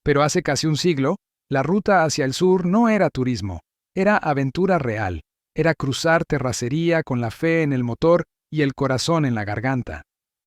Pero hace casi un siglo, la ruta hacia el sur no era turismo, era aventura real, era cruzar terracería con la fe en el motor y el corazón en la garganta.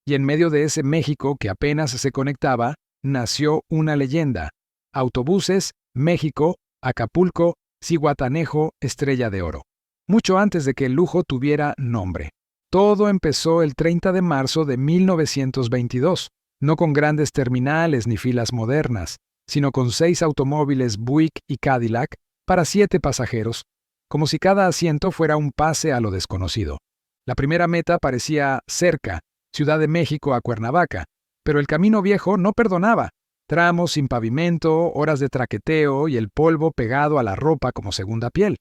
Y en medio de ese México que apenas se conectaba, nació una leyenda. Autobuses, México, Acapulco, Zihuatanejo, Estrella de Oro. Mucho antes de que el lujo tuviera nombre. Todo empezó el 30 de marzo de 1922, no con grandes terminales ni filas modernas, sino con 6 automóviles Buick y Cadillac para 7 pasajeros, como si cada asiento fuera un pase a lo desconocido. La primera meta parecía cerca, Ciudad de México a Cuernavaca, pero el camino viejo no perdonaba. Tramos sin pavimento, horas de traqueteo y el polvo pegado a la ropa como segunda piel.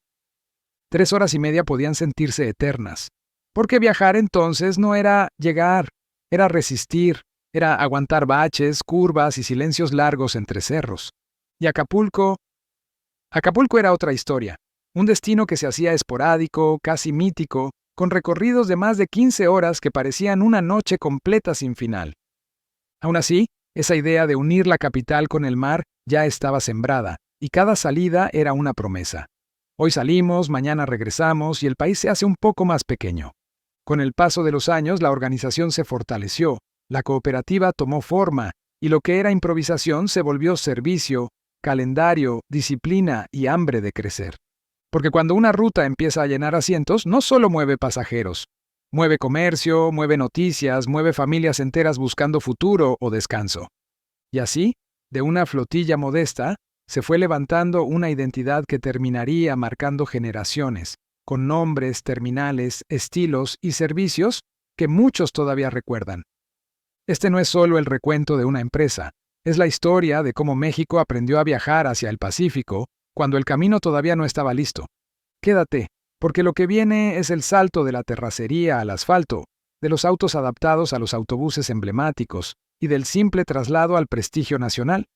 3 horas y media podían sentirse eternas. Porque viajar entonces no era llegar, era resistir, era aguantar baches, curvas y silencios largos entre cerros. Y Acapulco era otra historia, un destino que se hacía esporádico, casi mítico, con recorridos de más de 15 horas que parecían una noche completa sin final. Aún así, esa idea de unir la capital con el mar ya estaba sembrada, y cada salida era una promesa. Hoy salimos, mañana regresamos y el país se hace un poco más pequeño. Con el paso de los años, la organización se fortaleció, la cooperativa tomó forma, y lo que era improvisación se volvió servicio, calendario, disciplina y hambre de crecer. Porque cuando una ruta empieza a llenar asientos, no solo mueve pasajeros, mueve comercio, mueve noticias, mueve familias enteras buscando futuro o descanso. Y así, de una flotilla modesta, se fue levantando una identidad que terminaría marcando generaciones, con nombres, terminales, estilos y servicios que muchos todavía recuerdan. Este no es solo el recuento de una empresa, es la historia de cómo México aprendió a viajar hacia el Pacífico cuando el camino todavía no estaba listo. Quédate, porque lo que viene es el salto de la terracería al asfalto, de los autos adaptados a los autobuses emblemáticos y del simple traslado al prestigio nacional.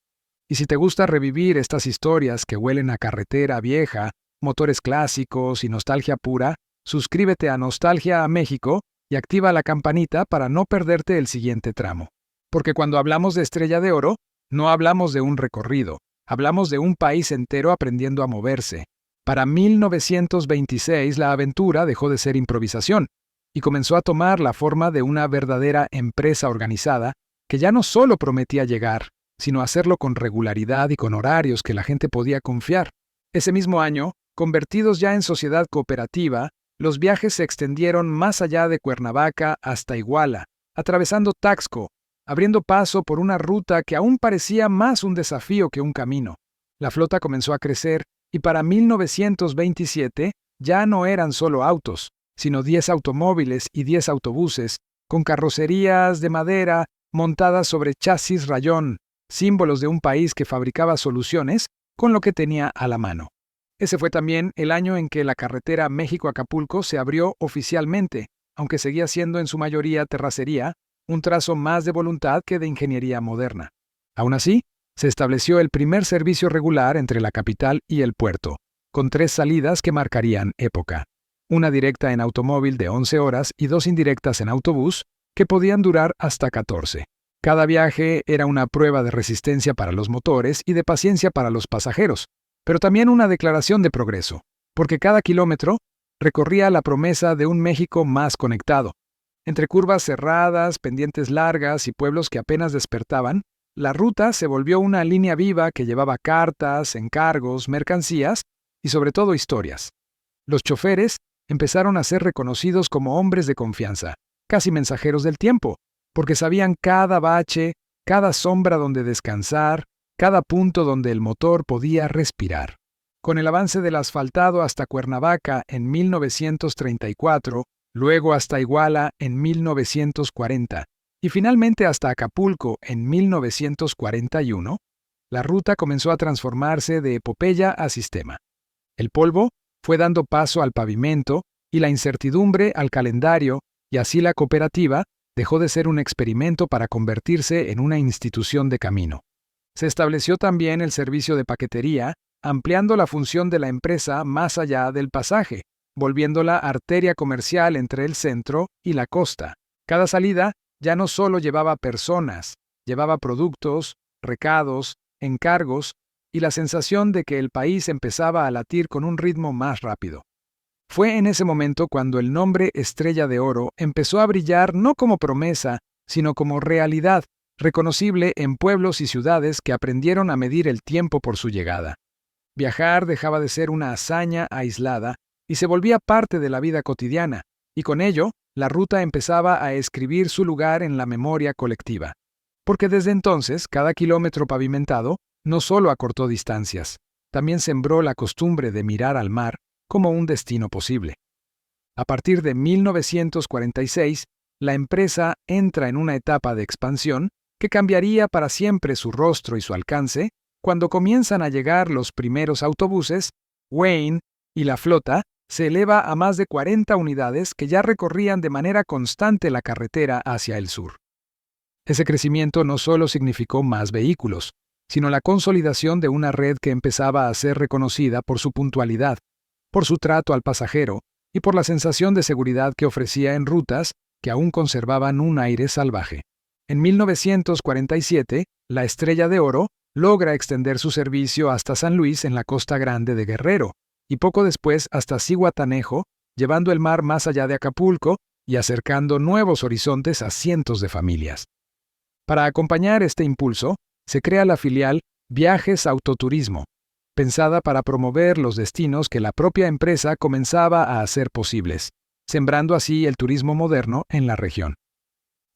Y si te gusta revivir estas historias que huelen a carretera vieja, motores clásicos y nostalgia pura, suscríbete a Nostalgia a México y activa la campanita para no perderte el siguiente tramo. Porque cuando hablamos de Estrella de Oro, no hablamos de un recorrido, hablamos de un país entero aprendiendo a moverse. Para 1926 la aventura dejó de ser improvisación y comenzó a tomar la forma de una verdadera empresa organizada que ya no solo prometía llegar, sino hacerlo con regularidad y con horarios que la gente podía confiar. Ese mismo año, convertidos ya en sociedad cooperativa, los viajes se extendieron más allá de Cuernavaca hasta Iguala, atravesando Taxco, abriendo paso por una ruta que aún parecía más un desafío que un camino. La flota comenzó a crecer y para 1927 ya no eran solo autos, sino 10 automóviles y 10 autobuses, con carrocerías de madera montadas sobre chasis rayón, símbolos de un país que fabricaba soluciones con lo que tenía a la mano. Ese fue también el año en que la carretera México-Acapulco se abrió oficialmente, aunque seguía siendo en su mayoría terracería, un trazo más de voluntad que de ingeniería moderna. Aún así, se estableció el primer servicio regular entre la capital y el puerto, con 3 salidas que marcarían época. Una directa en automóvil de 11 horas y 2 indirectas en autobús, que podían durar hasta 14. Cada viaje era una prueba de resistencia para los motores y de paciencia para los pasajeros, pero también una declaración de progreso, porque cada kilómetro recorría la promesa de un México más conectado. Entre curvas cerradas, pendientes largas y pueblos que apenas despertaban, la ruta se volvió una línea viva que llevaba cartas, encargos, mercancías y sobre todo historias. Los choferes empezaron a ser reconocidos como hombres de confianza, casi mensajeros del tiempo, porque sabían cada bache, cada sombra donde descansar, cada punto donde el motor podía respirar. Con el avance del asfaltado hasta Cuernavaca en 1934, luego hasta Iguala en 1940 y finalmente hasta Acapulco en 1941, la ruta comenzó a transformarse de epopeya a sistema. El polvo fue dando paso al pavimento y la incertidumbre al calendario, y así la cooperativa dejó de ser un experimento para convertirse en una institución de camino. Se estableció también el servicio de paquetería, ampliando la función de la empresa más allá del pasaje, volviéndola arteria comercial entre el centro y la costa. Cada salida ya no solo llevaba personas, llevaba productos, recados, encargos y la sensación de que el país empezaba a latir con un ritmo más rápido. Fue en ese momento cuando el nombre Estrella de Oro empezó a brillar no como promesa, sino como realidad, reconocible en pueblos y ciudades que aprendieron a medir el tiempo por su llegada. Viajar dejaba de ser una hazaña aislada y se volvía parte de la vida cotidiana, y con ello, la ruta empezaba a escribir su lugar en la memoria colectiva. Porque desde entonces, cada kilómetro pavimentado no solo acortó distancias, también sembró la costumbre de mirar al mar como un destino posible. A partir de 1946, la empresa entra en una etapa de expansión que cambiaría para siempre su rostro y su alcance cuando comienzan a llegar los primeros autobuses. Wayne y la flota se eleva a más de 40 unidades que ya recorrían de manera constante la carretera hacia el sur. Ese crecimiento no solo significó más vehículos, sino la consolidación de una red que empezaba a ser reconocida por su puntualidad, por su trato al pasajero y por la sensación de seguridad que ofrecía en rutas que aún conservaban un aire salvaje. En 1947, la Estrella de Oro logra extender su servicio hasta San Luis en la Costa Grande de Guerrero, y poco después hasta Zihuatanejo, llevando el mar más allá de Acapulco y acercando nuevos horizontes a cientos de familias. Para acompañar este impulso, se crea la filial Viajes Autoturismo, pensada para promover los destinos que la propia empresa comenzaba a hacer posibles, sembrando así el turismo moderno en la región.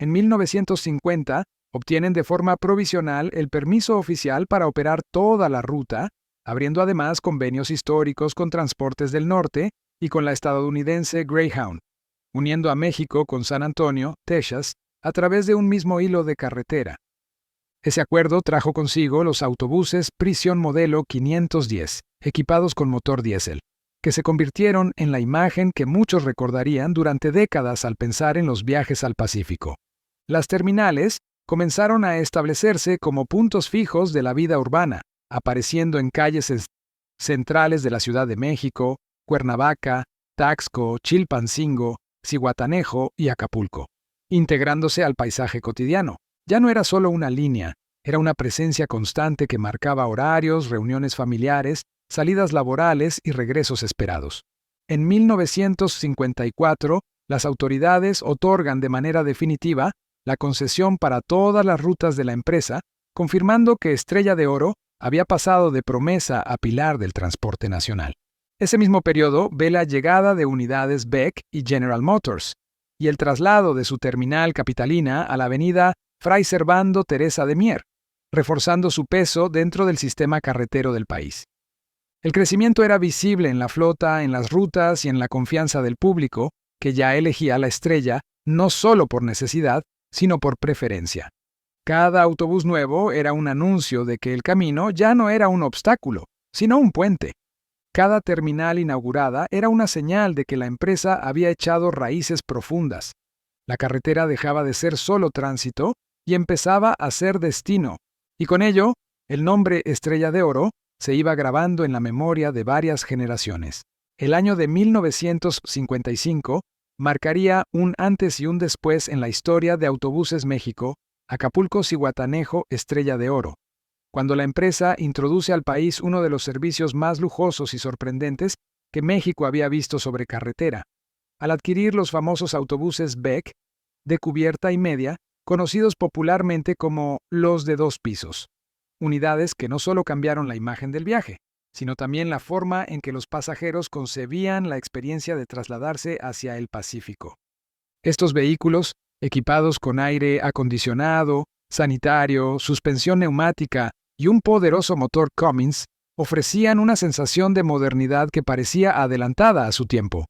En 1950, obtienen de forma provisional el permiso oficial para operar toda la ruta, abriendo además convenios históricos con Transportes del Norte y con la estadounidense Greyhound, uniendo a México con San Antonio, Texas, a través de un mismo hilo de carretera. Ese acuerdo trajo consigo los autobuses Prisión Modelo 510, equipados con motor diésel, que se convirtieron en la imagen que muchos recordarían durante décadas al pensar en los viajes al Pacífico. Las terminales comenzaron a establecerse como puntos fijos de la vida urbana, apareciendo en calles centrales de la Ciudad de México, Cuernavaca, Taxco, Chilpancingo, Zihuatanejo y Acapulco, integrándose al paisaje cotidiano. Ya no era solo una línea, era una presencia constante que marcaba horarios, reuniones familiares, salidas laborales y regresos esperados. En 1954, las autoridades otorgan de manera definitiva la concesión para todas las rutas de la empresa, confirmando que Estrella de Oro había pasado de promesa a pilar del transporte nacional. Ese mismo periodo ve la llegada de unidades Beck y General Motors, y el traslado de su terminal capitalina a la avenida Fray Servando Teresa de Mier, reforzando su peso dentro del sistema carretero del país. El crecimiento era visible en la flota, en las rutas y en la confianza del público, que ya elegía la Estrella no solo por necesidad, sino por preferencia. Cada autobús nuevo era un anuncio de que el camino ya no era un obstáculo, sino un puente. Cada terminal inaugurada era una señal de que la empresa había echado raíces profundas. La carretera dejaba de ser solo tránsito y empezaba a ser destino, y con ello, el nombre Estrella de Oro se iba grabando en la memoria de varias generaciones. El año de 1955 marcaría un antes y un después en la historia de Autobuses México, Acapulco-Zihuatanejo Estrella de Oro, cuando la empresa introduce al país uno de los servicios más lujosos y sorprendentes que México había visto sobre carretera, al adquirir los famosos autobuses Beck, de cubierta y media, conocidos popularmente como los de 2 pisos, unidades que no solo cambiaron la imagen del viaje, sino también la forma en que los pasajeros concebían la experiencia de trasladarse hacia el Pacífico. Estos vehículos, equipados con aire acondicionado, sanitario, suspensión neumática y un poderoso motor Cummins, ofrecían una sensación de modernidad que parecía adelantada a su tiempo,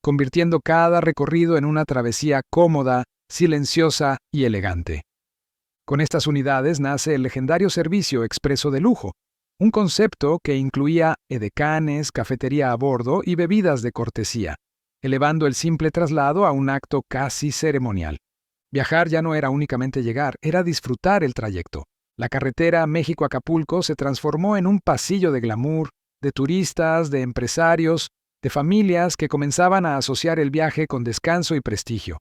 convirtiendo cada recorrido en una travesía cómoda, silenciosa y elegante. Con estas unidades nace el legendario servicio expreso de lujo, un concepto que incluía edecanes, cafetería a bordo y bebidas de cortesía, elevando el simple traslado a un acto casi ceremonial. Viajar ya no era únicamente llegar, era disfrutar el trayecto. La carretera México-Acapulco se transformó en un pasillo de glamour, de turistas, de empresarios, de familias que comenzaban a asociar el viaje con descanso y prestigio.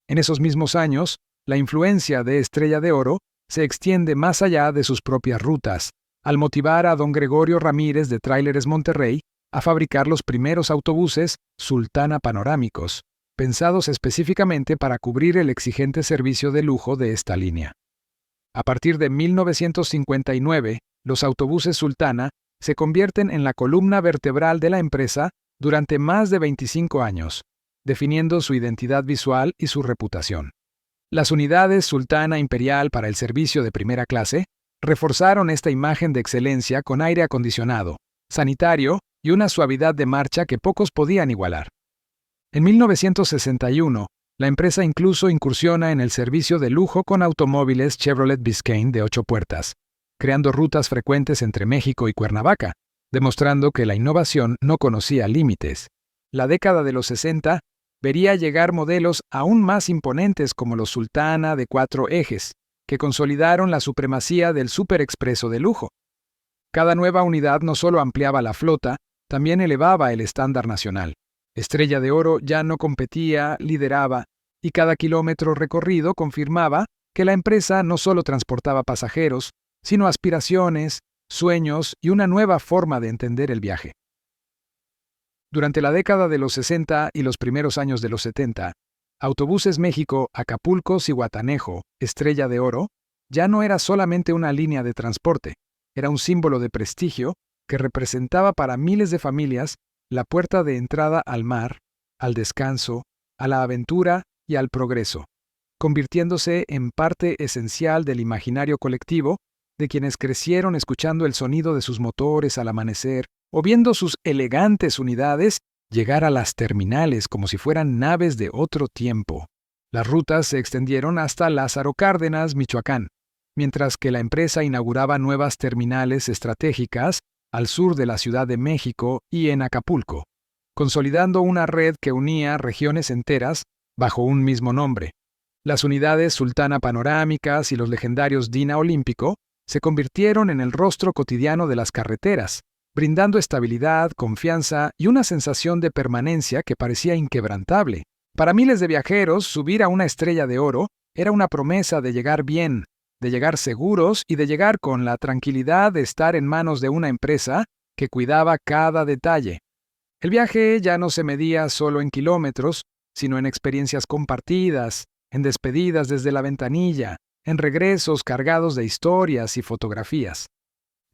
En esos mismos años, la influencia de Estrella de Oro se extiende más allá de sus propias rutas, al motivar a don Gregorio Ramírez de Tráileres Monterrey a fabricar los primeros autobuses Sultana panorámicos, pensados específicamente para cubrir el exigente servicio de lujo de esta línea. A partir de 1959, los autobuses Sultana se convierten en la columna vertebral de la empresa durante más de 25 años, definiendo su identidad visual y su reputación. Las unidades Sultana Imperial para el servicio de primera clase reforzaron esta imagen de excelencia con aire acondicionado, sanitario y una suavidad de marcha que pocos podían igualar. En 1961, la empresa incluso incursiona en el servicio de lujo con automóviles Chevrolet Biscayne de 8 puertas, creando rutas frecuentes entre México y Cuernavaca, demostrando que la innovación no conocía límites. La década de los 60 vería llegar modelos aún más imponentes como los Sultana de 4 ejes, que consolidaron la supremacía del superexpreso de lujo. Cada nueva unidad no solo ampliaba la flota, también elevaba el estándar nacional. Estrella de Oro ya no competía, lideraba, y cada kilómetro recorrido confirmaba que la empresa no solo transportaba pasajeros, sino aspiraciones, sueños y una nueva forma de entender el viaje. Durante la década de los 60 y los primeros años de los 70, Autobuses México, Acapulco, Zihuatanejo, Estrella de Oro, ya no era solamente una línea de transporte, era un símbolo de prestigio que representaba para miles de familias la puerta de entrada al mar, al descanso, a la aventura y al progreso, convirtiéndose en parte esencial del imaginario colectivo de quienes crecieron escuchando el sonido de sus motores al amanecer o viendo sus elegantes unidades llegar a las terminales como si fueran naves de otro tiempo. Las rutas se extendieron hasta Lázaro Cárdenas, Michoacán, mientras que la empresa inauguraba nuevas terminales estratégicas al sur de la Ciudad de México y en Acapulco, consolidando una red que unía regiones enteras bajo un mismo nombre. Las unidades Sultana panorámicas y los legendarios Dina Olímpico se convirtieron en el rostro cotidiano de las carreteras, brindando estabilidad, confianza y una sensación de permanencia que parecía inquebrantable. Para miles de viajeros, subir a una Estrella de Oro era una promesa de llegar bien, de llegar seguros y de llegar con la tranquilidad de estar en manos de una empresa que cuidaba cada detalle. El viaje ya no se medía solo en kilómetros, sino en experiencias compartidas, en despedidas desde la ventanilla, en regresos cargados de historias y fotografías.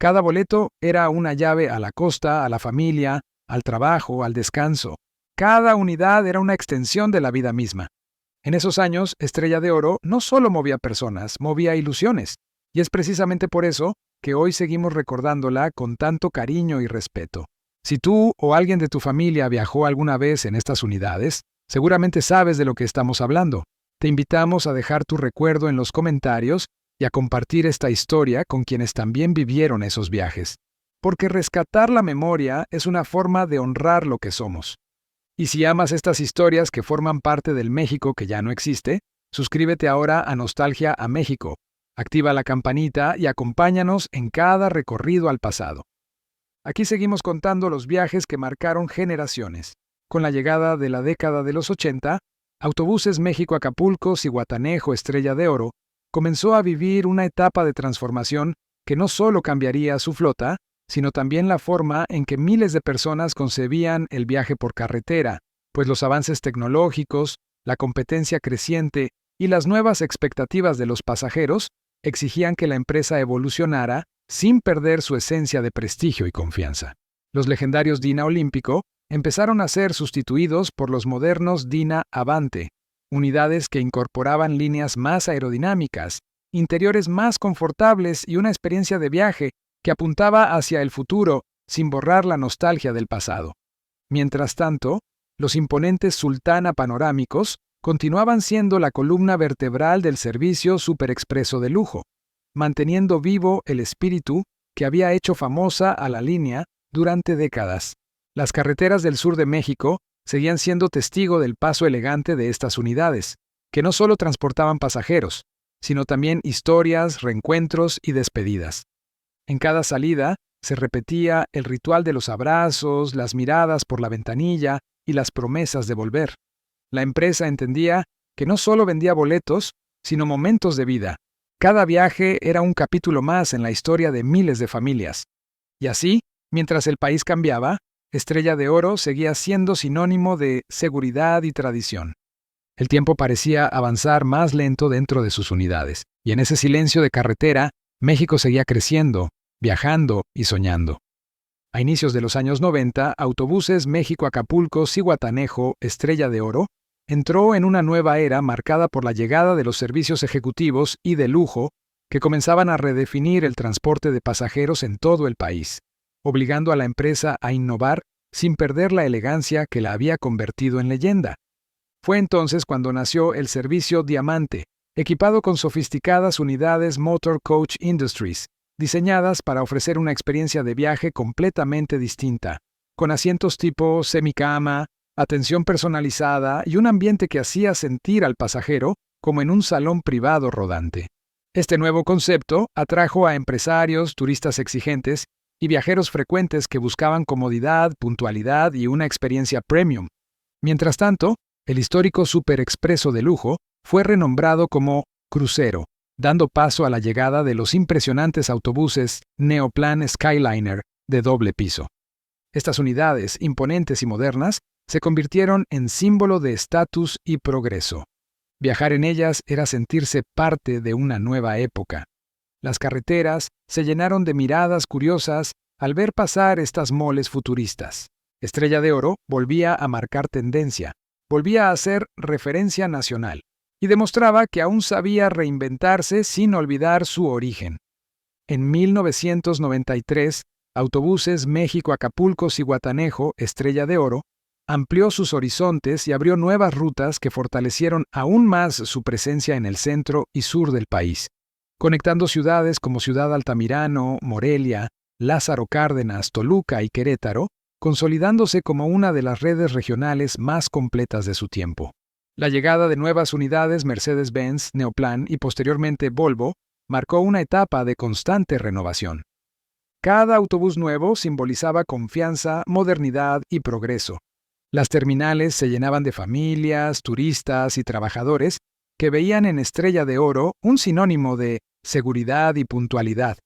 Cada boleto era una llave a la costa, a la familia, al trabajo, al descanso. Cada unidad era una extensión de la vida misma. En esos años, Estrella de Oro no solo movía personas, movía ilusiones. Y es precisamente por eso que hoy seguimos recordándola con tanto cariño y respeto. Si tú o alguien de tu familia viajó alguna vez en estas unidades, seguramente sabes de lo que estamos hablando. Te invitamos a dejar tu recuerdo en los comentarios y a compartir esta historia con quienes también vivieron esos viajes. Porque rescatar la memoria es una forma de honrar lo que somos. Y si amas estas historias que forman parte del México que ya no existe, suscríbete ahora a Nostalgia a México, activa la campanita y acompáñanos en cada recorrido al pasado. Aquí seguimos contando los viajes que marcaron generaciones. Con la llegada de la década de los 80, Autobuses México Acapulco, Zihuatanejo, Estrella de Oro, comenzó a vivir una etapa de transformación que no solo cambiaría su flota, sino también la forma en que miles de personas concebían el viaje por carretera, pues los avances tecnológicos, la competencia creciente y las nuevas expectativas de los pasajeros exigían que la empresa evolucionara sin perder su esencia de prestigio y confianza. Los legendarios Dina Olímpico empezaron a ser sustituidos por los modernos Dina Avante, unidades que incorporaban líneas más aerodinámicas, interiores más confortables y una experiencia de viaje que apuntaba hacia el futuro sin borrar la nostalgia del pasado. Mientras tanto, los imponentes Sultana panorámicos continuaban siendo la columna vertebral del servicio superexpreso de lujo, manteniendo vivo el espíritu que había hecho famosa a la línea durante décadas. Las carreteras del sur de México seguían siendo testigo del paso elegante de estas unidades, que no solo transportaban pasajeros, sino también historias, reencuentros y despedidas. En cada salida se repetía el ritual de los abrazos, las miradas por la ventanilla y las promesas de volver. La empresa entendía que no solo vendía boletos, sino momentos de vida. Cada viaje era un capítulo más en la historia de miles de familias. Y así, mientras el país cambiaba, Estrella de Oro seguía siendo sinónimo de seguridad y tradición. El tiempo parecía avanzar más lento dentro de sus unidades, y en ese silencio de carretera, México seguía creciendo, viajando y soñando. A inicios de los años 90, Autobuses México-Acapulco-Zihuatanejo Estrella de Oro entró en una nueva era marcada por la llegada de los servicios ejecutivos y de lujo que comenzaban a redefinir el transporte de pasajeros en todo el país, obligando a la empresa a innovar sin perder la elegancia que la había convertido en leyenda. Fue entonces cuando nació el servicio Diamante, equipado con sofisticadas unidades Motor Coach Industries, diseñadas para ofrecer una experiencia de viaje completamente distinta, con asientos tipo semicama, atención personalizada y un ambiente que hacía sentir al pasajero como en un salón privado rodante. Este nuevo concepto atrajo a empresarios, turistas exigentes y viajeros frecuentes que buscaban comodidad, puntualidad y una experiencia premium. Mientras tanto, el histórico Super Expreso de lujo fue renombrado como Crucero, dando paso a la llegada de los impresionantes autobuses Neoplan Skyliner de doble piso. Estas unidades, imponentes y modernas, se convirtieron en símbolo de estatus y progreso. Viajar en ellas era sentirse parte de una nueva época. Las carreteras se llenaron de miradas curiosas al ver pasar estas moles futuristas. Estrella de Oro volvía a marcar tendencia, volvía a ser referencia nacional y demostraba que aún sabía reinventarse sin olvidar su origen. En 1993, Autobuses México-Acapulco-Zihuatanejo Estrella de Oro amplió sus horizontes y abrió nuevas rutas que fortalecieron aún más su presencia en el centro y sur del país, conectando ciudades como Ciudad Altamirano, Morelia, Lázaro Cárdenas, Toluca y Querétaro, consolidándose como una de las redes regionales más completas de su tiempo. La llegada de nuevas unidades Mercedes-Benz, Neoplan y posteriormente Volvo marcó una etapa de constante renovación. Cada autobús nuevo simbolizaba confianza, modernidad y progreso. Las terminales se llenaban de familias, turistas y trabajadores que veían en Estrella de Oro un sinónimo de seguridad y puntualidad.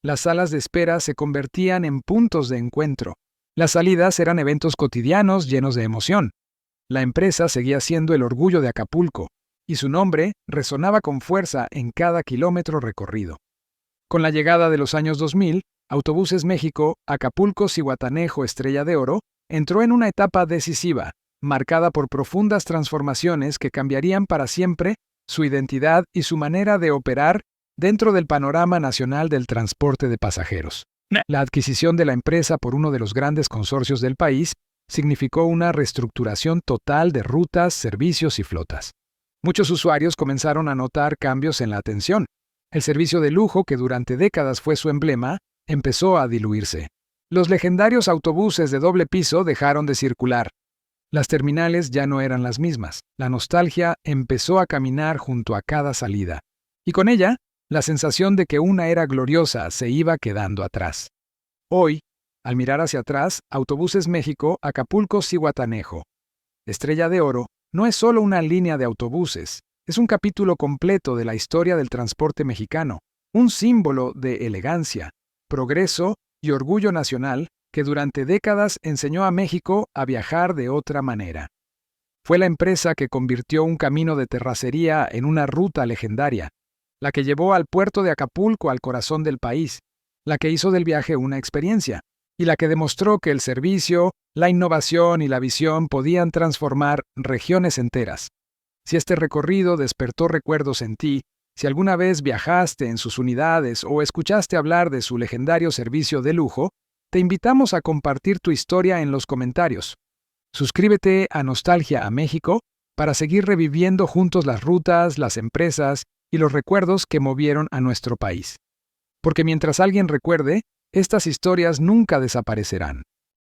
Las salas de espera se convertían en puntos de encuentro. Las salidas eran eventos cotidianos llenos de emoción. La empresa seguía siendo el orgullo de Acapulco, y su nombre resonaba con fuerza en cada kilómetro recorrido. Con la llegada de los años 2000, Autobuses México, Acapulco-Zihuatanejo Estrella de Oro entró en una etapa decisiva, marcada por profundas transformaciones que cambiarían para siempre su identidad y su manera de operar dentro del panorama nacional del transporte de pasajeros. La adquisición de la empresa por uno de los grandes consorcios del país significó una reestructuración total de rutas, servicios y flotas. Muchos usuarios comenzaron a notar cambios en la atención. El servicio de lujo, que durante décadas fue su emblema, empezó a diluirse. Los legendarios autobuses de doble piso dejaron de circular. Las terminales ya no eran las mismas. La nostalgia empezó a caminar junto a cada salida. Y con ella, la sensación de que una era gloriosa se iba quedando atrás. Hoy, al mirar hacia atrás, Autobuses México, Acapulco-Zihuatanejo Estrella de Oro no es solo una línea de autobuses, es un capítulo completo de la historia del transporte mexicano, un símbolo de elegancia, progreso y orgullo nacional que durante décadas enseñó a México a viajar de otra manera. Fue la empresa que convirtió un camino de terracería en una ruta legendaria, la que llevó al puerto de Acapulco al corazón del país, la que hizo del viaje una experiencia, y la que demostró que el servicio, la innovación y la visión podían transformar regiones enteras. Si este recorrido despertó recuerdos en ti, si alguna vez viajaste en sus unidades o escuchaste hablar de su legendario servicio de lujo, te invitamos a compartir tu historia en los comentarios. Suscríbete a Nostalgia a México para seguir reviviendo juntos las rutas, las empresas y los recuerdos que movieron a nuestro país. Porque mientras alguien recuerde, estas historias nunca desaparecerán.